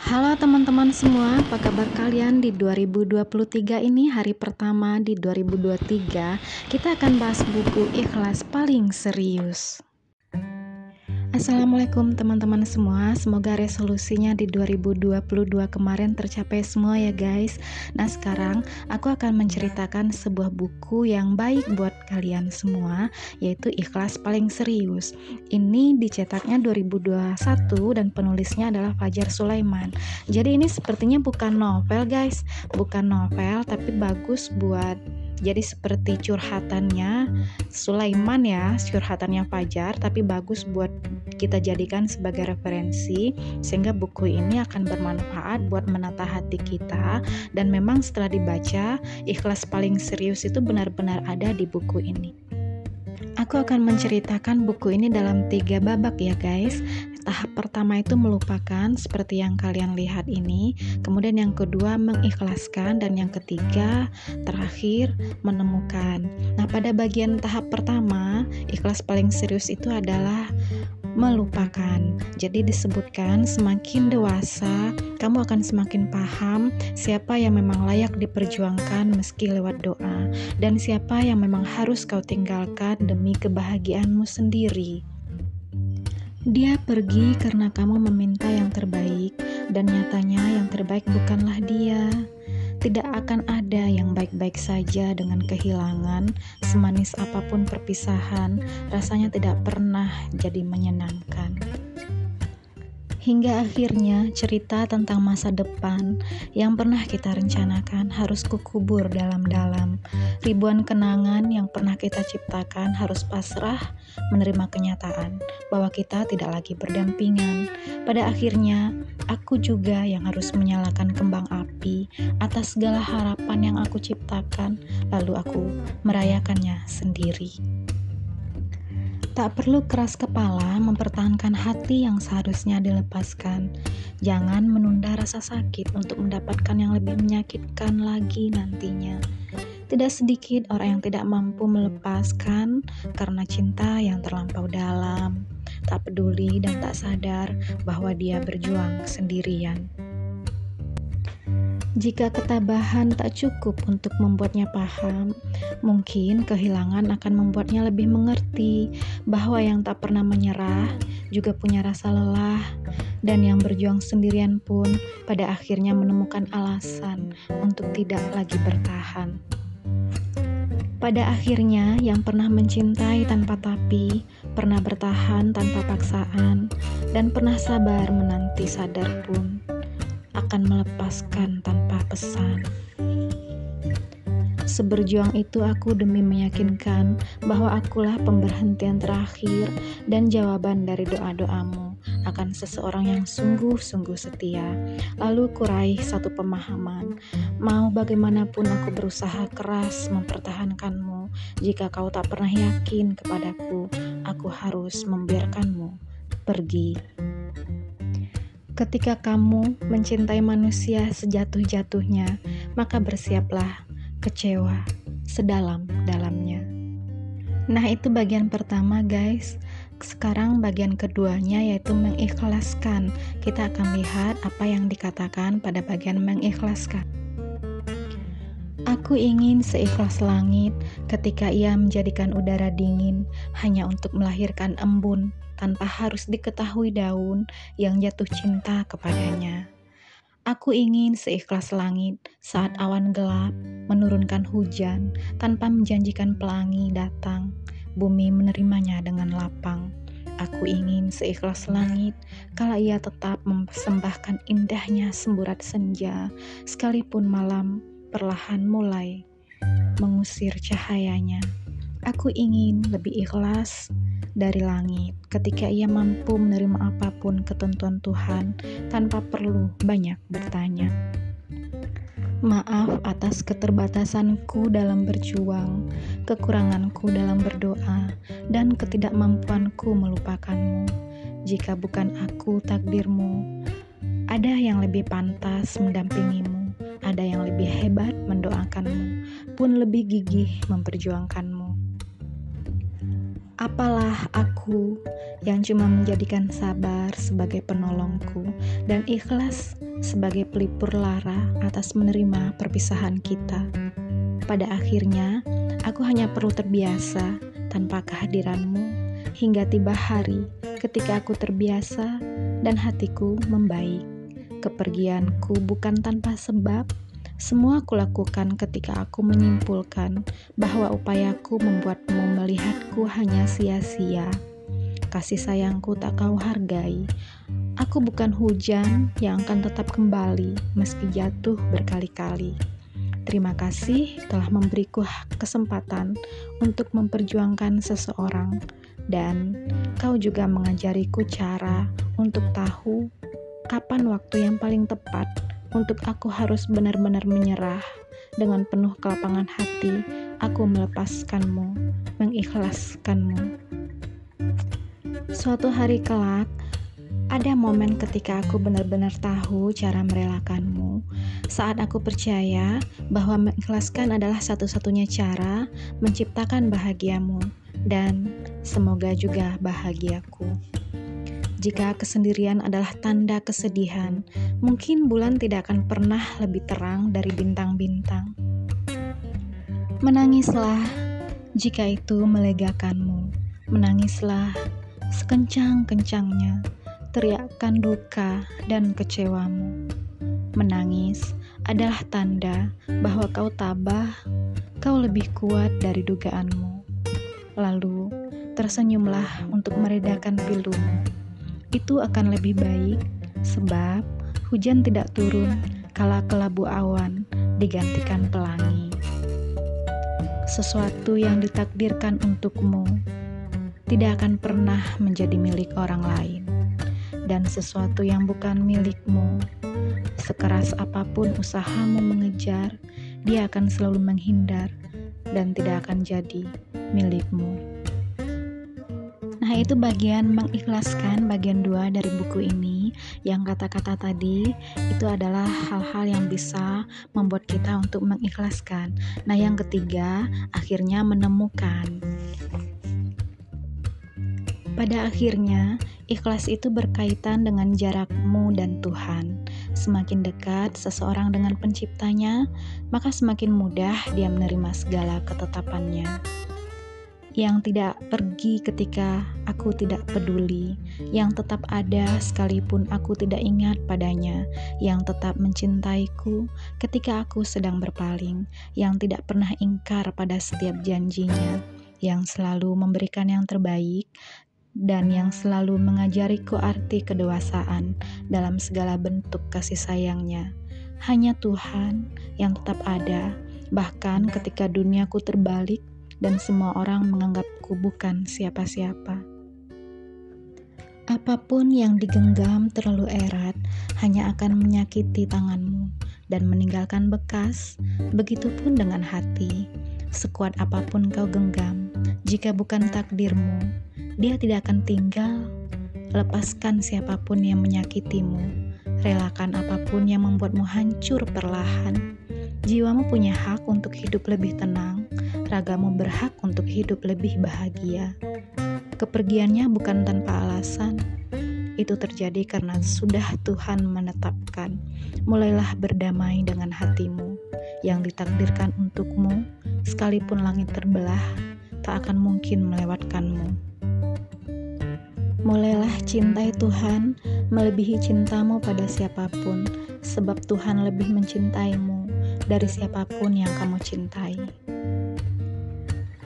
Halo teman-teman semua, apa kabar kalian di 2023 ini, hari pertama di 2023. Kita akan bahas buku Ikhlas Paling Serius. Assalamualaikum teman-teman semua, semoga resolusinya di 2022 kemarin tercapai semua ya guys. Nah sekarang aku akan menceritakan sebuah buku yang baik buat kalian semua, yaitu Ikhlas Paling Serius. Ini dicetaknya 2021 dan penulisnya adalah Fajar Sulaiman. Jadi ini sepertinya bukan novel guys, bukan novel tapi bagus buat jadi seperti curhatannya Sulaiman ya, curhatannya Fajar, tapi bagus buat kita jadikan sebagai referensi, sehingga buku ini akan bermanfaat buat menata hati kita. Dan memang setelah dibaca, ikhlas paling serius itu benar-benar ada di buku ini. Aku akan menceritakan buku ini dalam 3 babak ya guys. Tahap pertama itu melupakan seperti yang kalian lihat ini, kemudian yang kedua mengikhlaskan, dan yang ketiga terakhir menemukan. Nah pada bagian tahap pertama, ikhlas paling serius itu adalah melupakan. Jadi disebutkan semakin dewasa kamu akan semakin paham siapa yang memang layak diperjuangkan meski lewat doa, dan siapa yang memang harus kau tinggalkan demi kebahagiaanmu sendiri. Dia pergi karena kamu meminta yang terbaik, dan nyatanya yang terbaik bukanlah dia. Tidak akan ada yang baik-baik saja dengan kehilangan, semanis apapun perpisahan, rasanya tidak pernah jadi menyenangkan. Hingga akhirnya cerita tentang masa depan yang pernah kita rencanakan harus kukubur dalam-dalam. Ribuan kenangan yang pernah kita ciptakan harus pasrah menerima kenyataan bahwa kita tidak lagi berdampingan. Pada akhirnya, aku juga yang harus menyalakan kembang api atas segala harapan yang aku ciptakan, lalu aku merayakannya sendiri. Tak perlu keras kepala mempertahankan hati yang seharusnya dilepaskan. Jangan menunda rasa sakit untuk mendapatkan yang lebih menyakitkan lagi nantinya. Tidak sedikit orang yang tidak mampu melepaskan karena cinta yang terlampau dalam, tak peduli dan tak sadar bahwa dia berjuang sendirian. Jika ketabahan tak cukup untuk membuatnya paham, mungkin kehilangan akan membuatnya lebih mengerti bahwa yang tak pernah menyerah juga punya rasa lelah, dan yang berjuang sendirian pun pada akhirnya menemukan alasan untuk tidak lagi bertahan. Pada akhirnya, yang pernah mencintai tanpa tapi, pernah bertahan tanpa paksaan, dan pernah sabar menanti sadar pun akan melepaskan tanpa pesan. Seberjuang itu aku demi meyakinkan bahwa akulah pemberhentian terakhir dan jawaban dari doa-doamu akan seseorang yang sungguh-sungguh setia. Lalu kuraih satu pemahaman, mau bagaimanapun aku berusaha keras mempertahankanmu, jika kau tak pernah yakin kepadaku, aku harus membiarkanmu pergi. Ketika kamu mencintai manusia sejatuh-jatuhnya, maka bersiaplah kecewa sedalam-dalamnya. Nah, itu bagian pertama, guys. Sekarang bagian keduanya, yaitu mengikhlaskan. Kita akan lihat apa yang dikatakan pada bagian mengikhlaskan. Aku ingin seikhlas langit ketika ia menjadikan udara dingin hanya untuk melahirkan embun tanpa harus diketahui daun yang jatuh cinta kepadanya. Aku ingin seikhlas langit saat awan gelap menurunkan hujan tanpa menjanjikan pelangi datang, bumi menerimanya dengan lapang. Aku ingin seikhlas langit kala ia tetap mempersembahkan indahnya semburat senja, sekalipun malam perlahan mulai mengusir cahayanya. Aku ingin lebih ikhlas dari langit ketika ia mampu menerima apapun ketentuan Tuhan tanpa perlu banyak bertanya. Maaf atas keterbatasanku dalam berjuang, kekuranganku dalam berdoa, dan ketidakmampuanku melupakanmu. Jika bukan aku takdirmu, ada yang lebih pantas mendampingimu, ada yang lebih hebat mendoakanmu, pun lebih gigih memperjuangkanmu. Apalah aku yang cuma menjadikan sabar sebagai penolongku dan ikhlas sebagai pelipur lara atas menerima perpisahan kita. Pada akhirnya, aku hanya perlu terbiasa tanpa kehadiranmu hingga tiba hari ketika aku terbiasa dan hatiku membaik. Kepergianku bukan tanpa sebab, semua kulakukan ketika aku menyimpulkan bahwa upayaku membuatmu melihatku hanya sia-sia. Kasih sayangku tak kau hargai. Aku bukan hujan yang akan tetap kembali meski jatuh berkali-kali. Terima kasih telah memberiku kesempatan untuk memperjuangkan seseorang, dan kau juga mengajariku cara untuk tahu kapan waktu yang paling tepat untuk aku harus benar-benar menyerah. Dengan penuh kelapangan hati, aku melepaskanmu, mengikhlaskanmu. Suatu hari kelak, ada momen ketika aku benar-benar tahu cara merelakanmu. Saat aku percaya bahwa mengikhlaskan adalah satu-satunya cara menciptakan bahagiamu, dan semoga juga bahagiaku. Jika kesendirian adalah tanda kesedihan, mungkin bulan tidak akan pernah lebih terang dari bintang-bintang. Menangislah jika itu melegakanmu. Menangislah sekencang-kencangnya, teriakkan duka dan kecewamu. Menangis adalah tanda bahwa kau tabah, kau lebih kuat dari dugaanmu. Lalu tersenyumlah untuk meredakan pilumu. Itu akan lebih baik, sebab hujan tidak turun kala kelabu awan digantikan pelangi. Sesuatu yang ditakdirkan untukmu tidak akan pernah menjadi milik orang lain, dan sesuatu yang bukan milikmu, sekeras apapun usahamu mengejar, dia akan selalu menghindar dan tidak akan jadi milikmu. Nah, itu bagian mengikhlaskan, bagian 2 dari buku ini. Yang kata-kata tadi itu adalah hal-hal yang bisa membuat kita untuk mengikhlaskan. Nah, yang ketiga, akhirnya menemukan. Pada akhirnya, ikhlas itu berkaitan dengan jarakmu dan Tuhan. Semakin dekat seseorang dengan penciptanya, maka semakin mudah dia menerima segala ketetapannya. Yang tidak pergi ketika aku tidak peduli, yang tetap ada sekalipun aku tidak ingat padanya, yang tetap mencintaiku ketika aku sedang berpaling, yang tidak pernah ingkar pada setiap janjinya, yang selalu memberikan yang terbaik, dan yang selalu mengajariku arti kedewasaan dalam segala bentuk kasih sayangnya. Hanya Tuhan yang tetap ada, bahkan ketika duniaku terbalik dan semua orang menganggapku bukan siapa-siapa. Apapun yang digenggam terlalu erat hanya akan menyakiti tanganmu dan meninggalkan bekas. Begitupun dengan hati. Sekuat apapun kau genggam, jika bukan takdirmu, dia tidak akan tinggal. Lepaskan siapapun yang menyakitimu. Relakan apapun yang membuatmu hancur perlahan. Jiwamu punya hak untuk hidup lebih tenang, ragamu berhak untuk hidup lebih bahagia. Kepergiannya bukan tanpa alasan, itu terjadi karena sudah Tuhan menetapkan. Mulailah berdamai dengan hatimu, yang ditakdirkan untukmu, sekalipun langit terbelah, tak akan mungkin melewatkanmu. Mulailah cintai Tuhan, melebihi cintamu pada siapapun, sebab Tuhan lebih mencintaimu dari siapapun yang kamu cintai.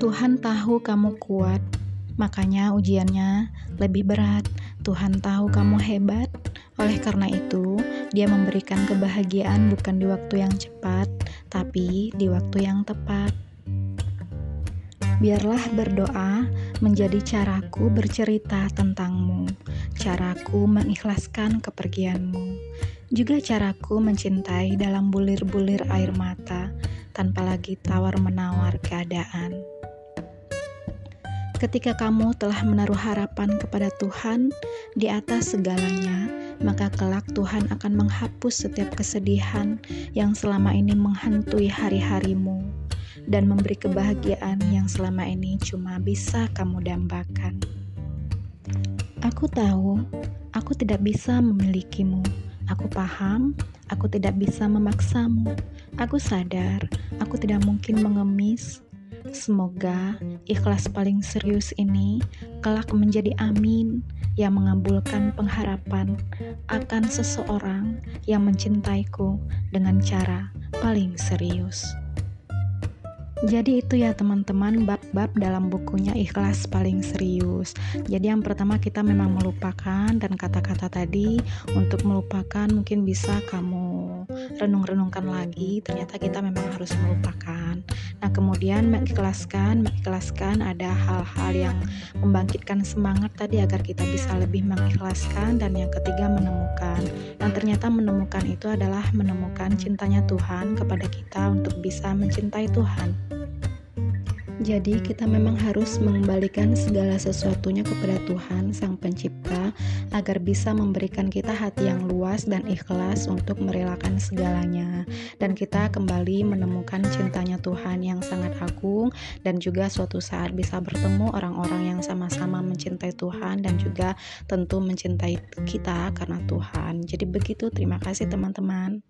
Tuhan tahu kamu kuat, makanya ujiannya lebih berat. Tuhan tahu kamu hebat, oleh karena itu Dia memberikan kebahagiaan bukan di waktu yang cepat, tapi di waktu yang tepat. Biarlah berdoa menjadi caraku bercerita tentangmu, caraku mengikhlaskan kepergianmu, juga caraku mencintai dalam bulir-bulir air mata, tanpa lagi tawar-menawar keadaan. Ketika kamu telah menaruh harapan kepada Tuhan di atas segalanya, maka kelak Tuhan akan menghapus setiap kesedihan yang selama ini menghantui hari-harimu, dan memberi kebahagiaan yang selama ini cuma bisa kamu dambakan. Aku tahu, aku tidak bisa memilikimu, Aku paham, aku tidak bisa memaksamu. Aku sadar, aku tidak mungkin mengemis. Semoga ikhlas paling serius ini kelak menjadi amin yang mengabulkan pengharapan akan seseorang yang mencintaiku dengan cara paling serius. Jadi itu ya teman-teman, bab-bab dalam bukunya Ikhlas Paling Serius. Jadi yang pertama kita memang melupakan, dan kata-kata tadi untuk melupakan mungkin bisa kamu renung-renungkan lagi, ternyata kita memang harus melupakan. Nah kemudian mengikhlaskan ada hal-hal yang membangkitkan semangat tadi agar kita bisa lebih mengikhlaskan, dan yang ketiga menemukan. Dan ternyata menemukan itu adalah menemukan cintanya Tuhan kepada kita untuk bisa mencintai Tuhan. Jadi kita memang harus mengembalikan segala sesuatunya kepada Tuhan Sang Pencipta agar bisa memberikan kita hati yang luas dan ikhlas untuk merelakan segalanya, dan kita kembali menemukan cintanya Tuhan yang sangat agung, dan juga suatu saat bisa bertemu orang-orang yang sama-sama mencintai Tuhan dan juga tentu mencintai kita karena Tuhan. Jadi begitu, terima kasih teman-teman.